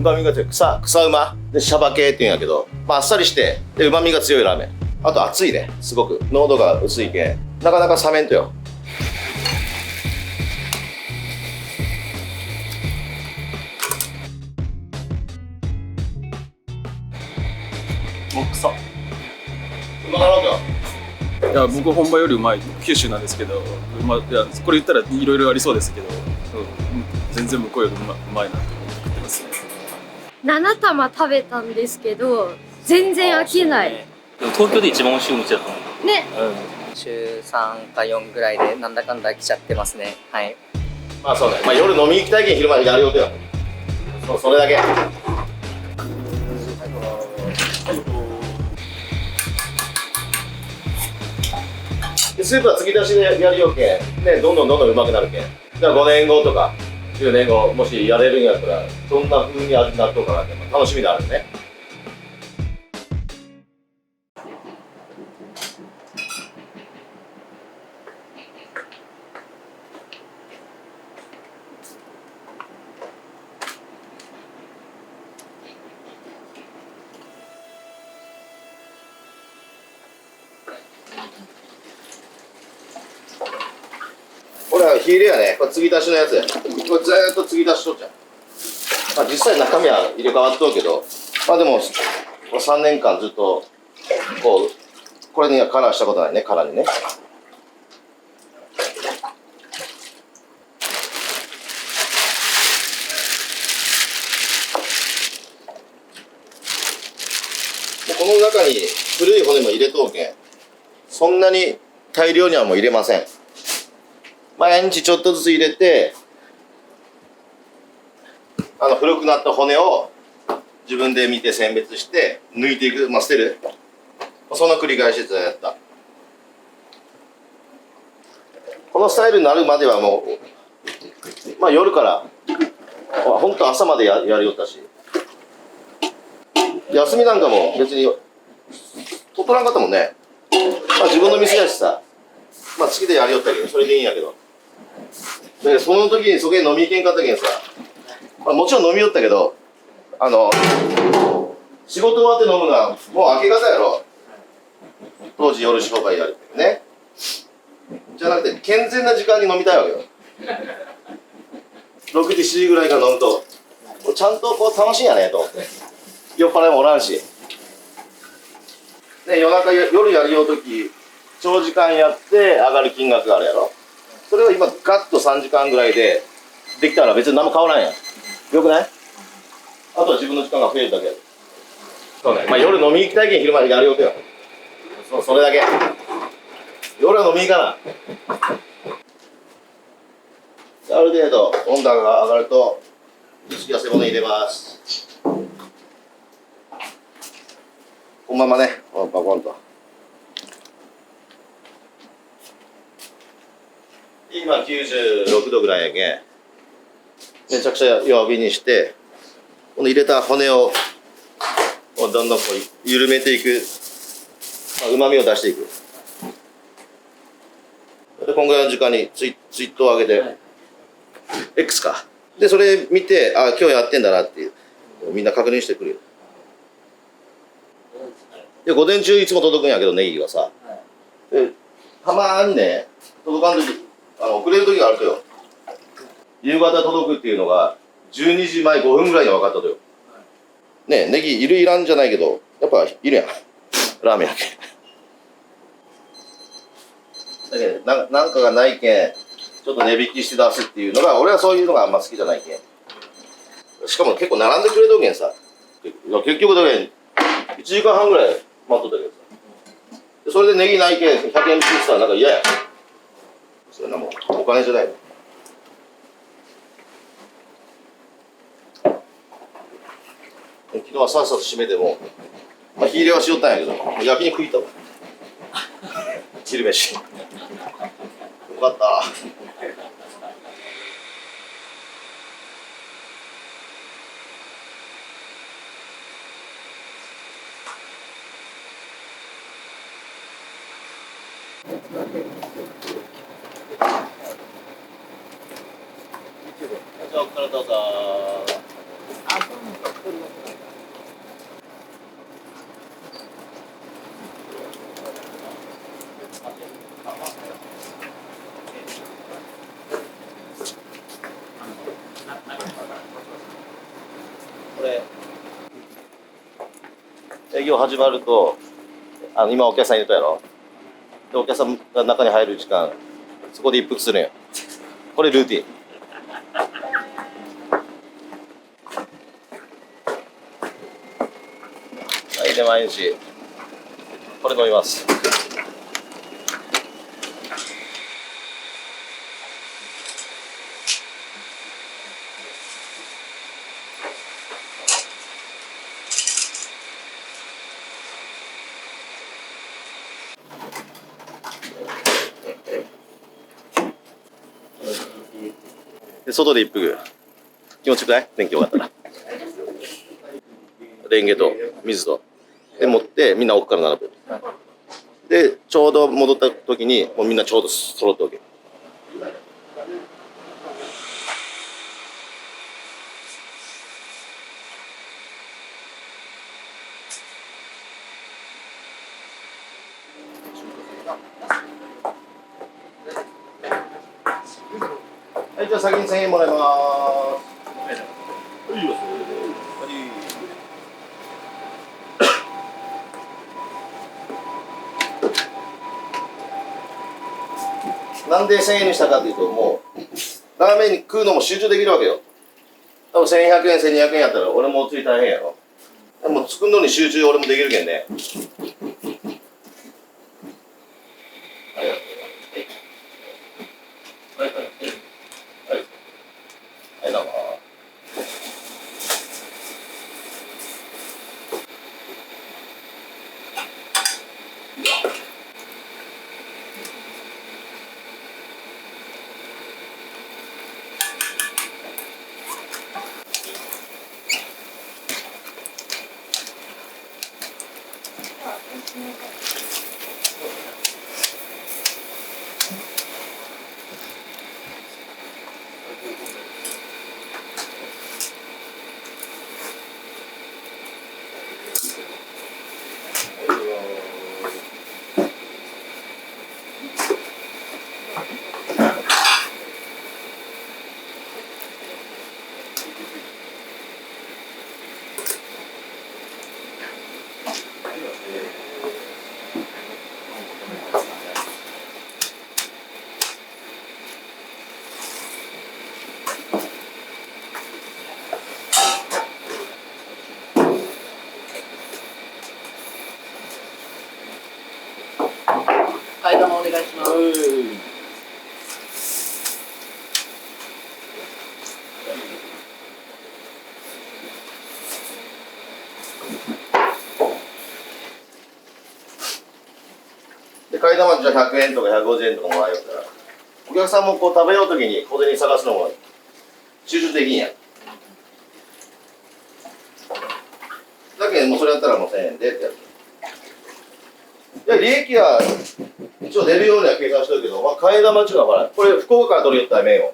まみが強い草うまでシャバ系っていうんやけど、まあ、あっさりしてでうまみが強いラーメン。あと熱いね、すごく濃度が薄いけなかなか冷めんとよ。もう草。うまかろうと。いや僕本場よりうまい。九州なんですけど、いやこれ言ったらいろいろありそうですけど、全然向こうよりうまいなって思って食ってますね。7玉食べたんですけど全然飽きない。でも東京で一番美味しいお店だと思う。ね。週3か4ぐらいでなんだかんだ来ちゃってますね。はい。まあそうね、まあ、夜飲み行きたいけん昼までやるよとよ。それだけ。でスープは継ぎ足しでやるよけん、ね、どんどんうまくなるけん。じゃあ5年後とか10年後もしやれるんやったらどんな風に味になっとうかなって楽しみであるね。これは火入れやね。これ継ぎ足しのやつ。これずーっと継ぎ足しとっちゃう。まあ実際中身は入れ替わっとうけど、まあでも3年間ずっとこれにはカラーしたことないね、カラーにね。この中に古い骨も入れとうけん、そんなに大量にはもう入れません。毎日ちょっとずつ入れて、古くなった骨を自分で見て選別して抜いていく、まあ、捨てる、そんな繰り返しずっとやった。このスタイルになるまではもう、まあ、夜からほんと朝までやるよったし、休みなんかも別に取っとらんかったもんね。まあ、自分の店やしさ、まあ、好きでやりよったけどそれでいいんやけど、でその時にそこへ飲み行けんかったけんさ、まあ、もちろん飲みよったけど、仕事終わって飲むのはもう明け方やろ。当時夜商売やるってね。じゃなくて健全な時間に飲みたいわけよ。6時7時ぐらいから飲むとちゃんとこう楽しいんやねと。酔っ払いもおらんし、で夜中夜やるようとき長時間やって上がる金額があるやろ。それを今ガッと3時間ぐらいでできたら別に何も変わらんやん。よくない？あとは自分の時間が増えるだけ。そうね、まあ、夜飲み行きたいけん昼までやるよとよ。それだけ。夜は飲み行かな。ある程度温度が上がると痩せ物入れます。このままね、バコンと。今96度ぐらいやけん、めちゃくちゃ弱火にして、この入れた骨をどんどんこう緩めていく、うまみを出していく。でこんぐらいの時間にツイートを上げて、はい、X か。でそれ見て、あ、今日やってんだなっていうみんな確認してくるよ。で午前中いつも届くんやけどネギがさ、でたまにね届かん時、遅れる時があるとよ。夕方届くっていうのが12時前5分ぐらいに分かったとよ。ね、ネギいるいらんじゃないけどやっぱいるやん、ラーメンやけん。だけどなんかがないけんちょっと値引きして出すっていうのが、俺はそういうのがあんま好きじゃないけん。しかも結構並んでくれとけんさ、結局だけ1時間半ぐらい待っとったけどさ、それでネギないけん100円引きしたらなんか嫌や。それなもんお金じゃないの。昨日はさっさと閉めても、まあ、火入れはしよったんやけど焼肉食いたわ。昼飯よかった。じゃあ、お疲れどうぞ。業始まると、今お客さんいるとやろ。で、お客さんが中に入る時間、そこで一服するんよ。これルーティン。はい、で、毎日、これ飲みます。で、外で一服。気持ちよくない？天気よかったら。レンゲと水と。で、持って、みんな奥から並ぶ。で、ちょうど戻った時に、もうみんなちょうど揃っておけ。はい、じゃあ先に1000円もらいます。はい、いいです。なんで1000円にしたかっていうと、もうラーメンに食うのも集中できるわけよ。多分1100円、1200円やったら俺もつい大変やろ。でも作るのに集中俺もできるけんね。替え玉お願いします。で、替え玉じゃあ100円とか150円とかもらえよったら、お客さんもこう食べようときに小銭探すのも集中できんやん。だけどもうそれやったらもう1000円でってやつ。で、利益は一応出るようには計算してるけど、まあ、替え玉っていうのはほら、これ福岡から取り寄った麺を。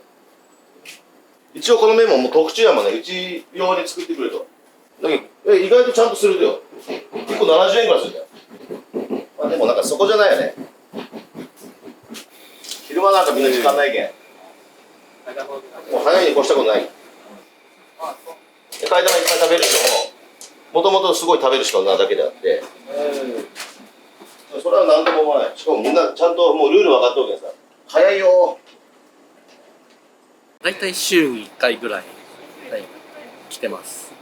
一応この麺ももう特注やもんね、うち用に作ってくれと。だけど、意外とちゃんとするよ。結構70円ぐらいするじゃん。まあでもなんかそこじゃないよね。昼間なんかみんな時間ないけん。もう早いに越したことない。で、替え玉いっぱい食べる人も、もともとすごい食べる人なだけであって、それは何とも思わない。しかもみんなちゃんともうルール分かっておけんさ。早いよ。大体週に1回ぐらい、はい、来てます。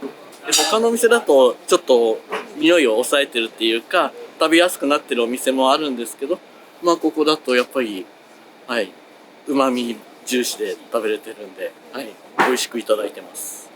で他のお店だとちょっと匂いを抑えてるっていうか食べやすくなってるお店もあるんですけど、まあここだとやっぱりはい旨味重視で食べれてるんで、はい、美味しくいただいてます。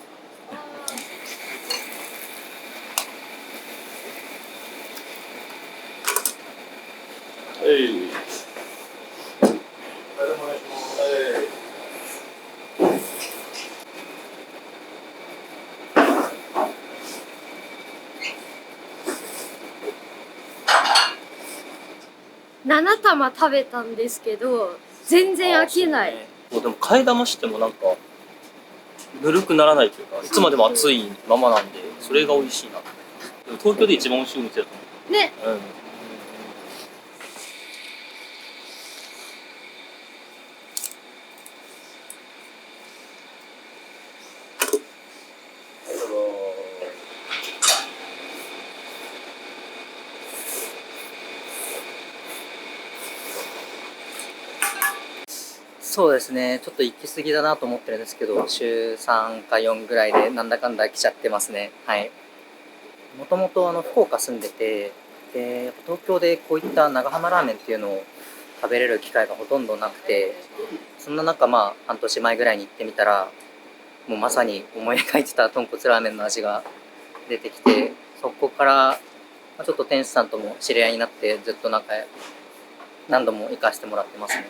7玉食べたんですけど全然飽きない。もうでも替え玉してもなんかぬるくならないというかいつまでも熱いままなんでそれが美味しいな。でも東京で一番美味しいお店だと思ね、う。うん。そうですね、ちょっと行き過ぎだなと思ってるんですけど、週3か4ぐらいでなんだかんだ来ちゃってますね。はい。もともと福岡住んでて、で、やっぱ東京でこういった長浜ラーメンっていうのを食べれる機会がほとんどなくて、そんな中半年前ぐらいに行ってみたら、もうまさに思い描いてた豚骨ラーメンの味が出てきて、そこからちょっと店主さんとも知り合いになってずっと何度も行かせてもらってますね。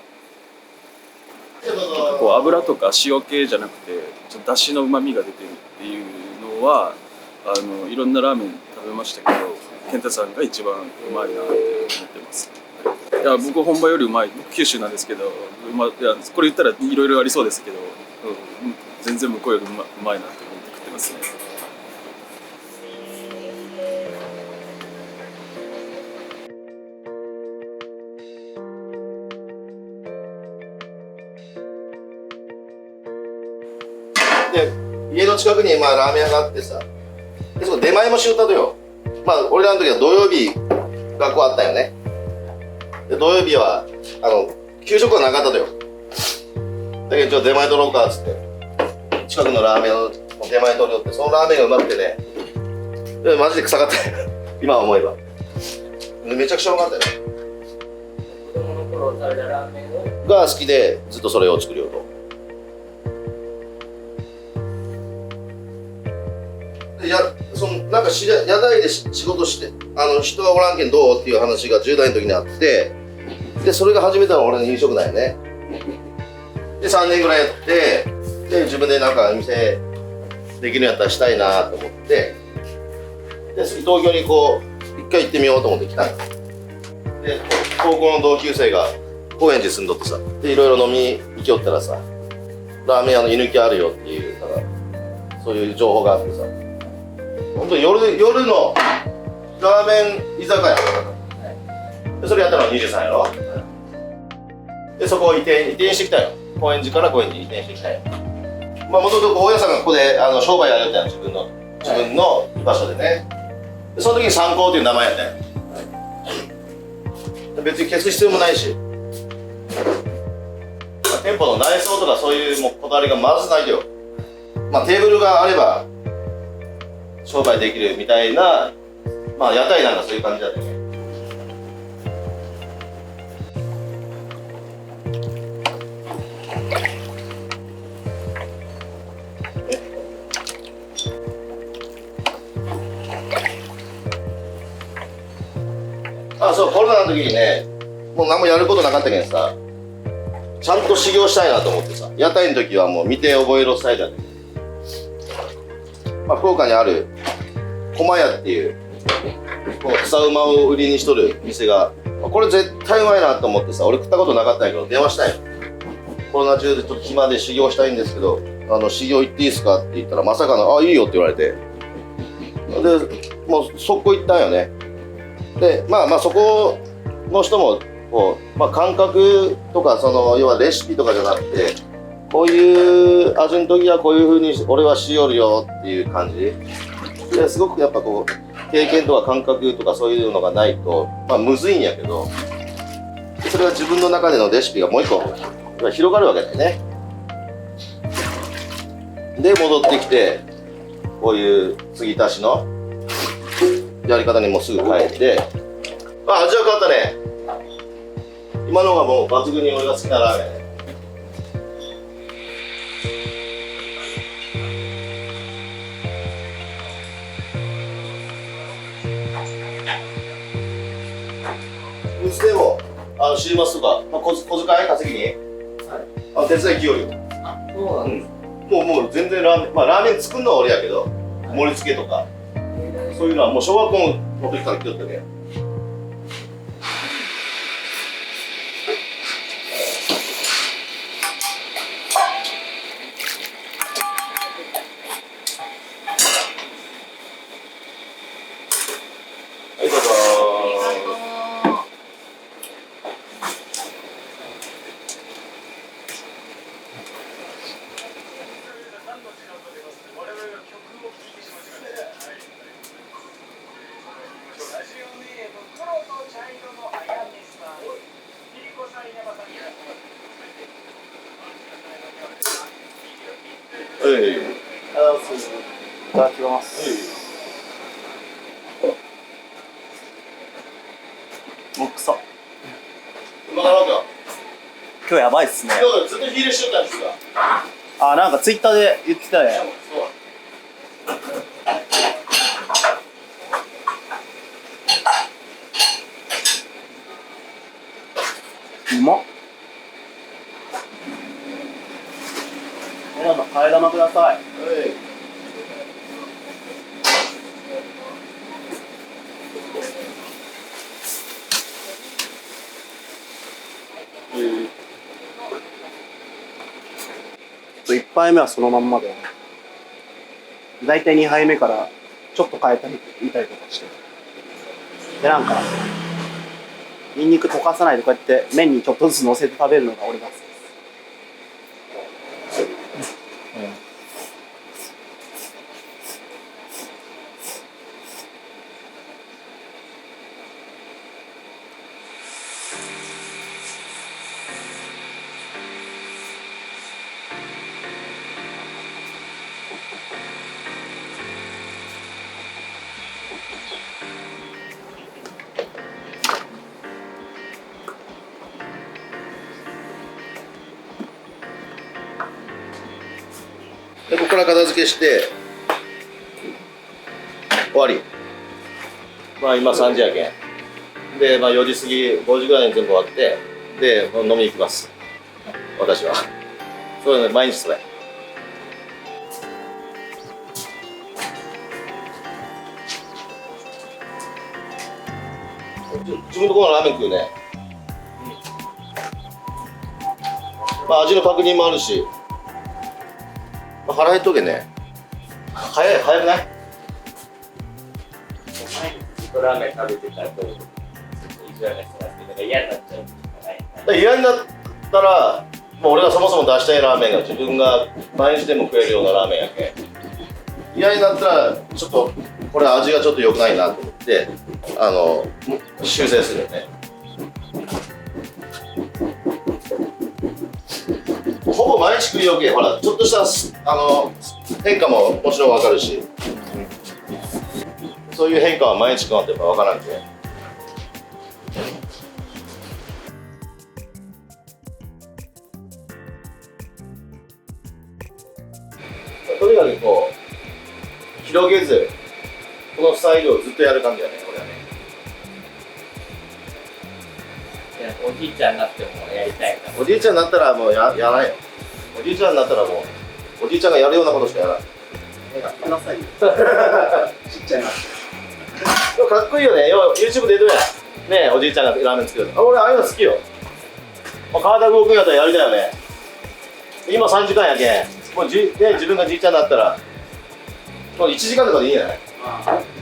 こう油とか塩系じゃなくてちょっと出汁のうまみが出てるっていうのは、いろんなラーメン食べましたけど、健太さんが一番うまいなって思ってます。いや、僕本場よりうまい。僕九州なんですけど、いやこれ言ったらいろいろありそうですけど、全然向こうよりうまいなって思って食ってますね。で、家の近くにラーメン屋があってさ、でそこ出前もしよったとよ。俺らの時は土曜日学校あったよね。で土曜日は給食はなかったとよ。だけど出前取ろうかっつって近くのラーメンの出前取りよって、そのラーメンがうまくてね、でマジで臭かったよ今思えば。めちゃくちゃうまかったよね。子供の頃食べたラーメンをが好きでずっとそれを作るよと。なんか屋台で仕事して人がおらんけんどうっていう話が10代の時にあって、でそれが始めたのは俺の飲食なんよね。で3年ぐらいやって、で自分でなんか店できるんやったらしたいなと思って、で東京にこう一回行ってみようと思って来たんよ。で高校の同級生が高円寺住んどってさ、でいろいろ飲み行きよったらさ、ラーメン屋の居抜きあるよっていうからそういう情報があってさ、本当に夜のラーメン居酒屋、でそれやったのは23やろ。でそこを移転してきたよ。高円寺から高円寺に移転してきたよ。もともと大家さんがここで商売やりよったよ、自分の場所でね。でその時に三幸っていう名前やったよ。別に消す必要もないし、店舗の内装とかそういうこだわりがまずないよ。テーブルがあれば商売できるみたいな、屋台なんかそういう感じだったよね。そう、コロナの時にね、もう何もやることなかったけんさ、ちゃんと修行したいなと思ってさ、屋台の時はもう見て覚えろスタイルだったけど、福岡にある駒屋っていう草馬を売りにしとる店が、これ絶対うまいなと思ってさ、俺食ったことなかったんやけど電話したんよ。コロナ中でちょっと暇で修行したいんですけど、修行行っていいですかって言ったら、まさかの「あ、いいよ」って言われて、でもう速攻行ったんよね。でそこの人もこう、感覚とか要はレシピとかじゃなくて、こういう味の時はこういう風に俺はしよるよっていう感じですごくやっぱこう経験とか感覚とかそういうのがないとむずいんやけど、それは自分の中でのレシピがもう一個広がるわけだよね。で戻ってきてこういう継ぎ足しのやり方にもすぐ変えて、味は変わったね。今のがもう抜群に俺が好きなラーメン。娘も週末とか、小遣い稼ぎに、手伝い来よるよ。そうなんです。もう全然ラーメン作るのは俺やけど、盛り付けとかそういうのはもう小学校の時から来よったね。はい、どうぞ。ただきます。もうくそ。今なんか今日やばいっすね。今日ずっと火入れしとったんですか。あ、なんかツイッターで言ってたね。うまっ。替え玉ください。1杯目はそのまんまで、だいたい2杯目からちょっと変えたり見たりとかして、でなんかニンニク溶かさないでこうやって麺にちょっとずつ乗せて食べるのが俺が好きです。でここから片付けして終わり。まあ今3時やけんで、まあ、4時過ぎ5時ぐらいに全部終わってで飲みに行きます。私はそういうの毎日それ。自分のところのラーメン食うね。まあ味の確認もあるし、まあ、腹減っとけね。早くない？ラーメン食べてたらどう意地悪な人が好きだから嫌になっちゃうんじゃない？嫌になったら、もう俺がそもそも出したいラーメンが自分が毎日でも食えるようなラーメンやけん。嫌になったらちょっとこれ味がちょっと良くないなと思って修正するよね。ほぼ毎日食いよけん、ほらちょっとした変化ももちろん分かるし、そういう変化は毎日食わんとやっぱ分からんけん。とにかくこう広げずこのスタイルをずっとやる感じだね、これはね。おじいちゃんになってもやりたいから。おじいちゃんになったらもうやらないよ。おじいちゃんになったらもうおじいちゃんがやるようなことしかやらない。くださいよ。ちっちゃいな。でもかっこいいよね。YouTube でどうやねえ、おじいちゃんがラーメン作る。俺ああいうの好きよ。まあ、体動くんやったらやりたいよね。今3時間やけん、もう自分がじいちゃんになったらもう1時間とかでいいんじゃない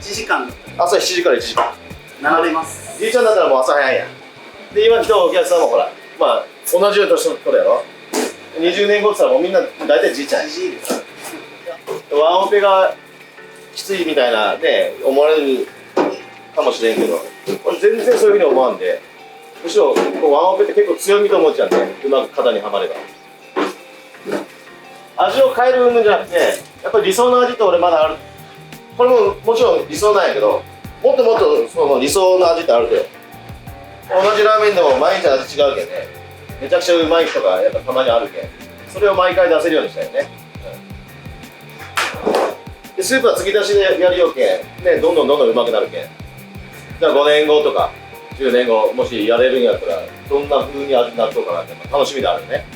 ？1時間朝7時から1時間並べます。じいちゃんだったらもう朝早いやん。で今来たお客さんもほら、まあ同じような年の子やろ。20年後って言ったらもうみんな大体じいちゃんや。じいです。ワンオペがきついみたいなね思われるかもしれんけど、俺全然そういうふうに思わんで、むしろこうワンオペって結構強みと思っちゃうんで、うまく型にはまれば。味を変えるんじゃなくて、やっぱり理想の味って俺まだある。これももちろん理想なんやけど、もっともっとその理想の味ってあるで。同じラーメンでも毎日味違うけんね。めちゃくちゃうまい人がやっぱたまにあるけん。それを毎回出せるようにしたいね。でスープは継ぎ足しでやるよけん、ね、どんどんうまくなるけん。じゃあ5年後とか10年後もしやれるんやったらどんな風に味になっとうかなって楽しみであるね。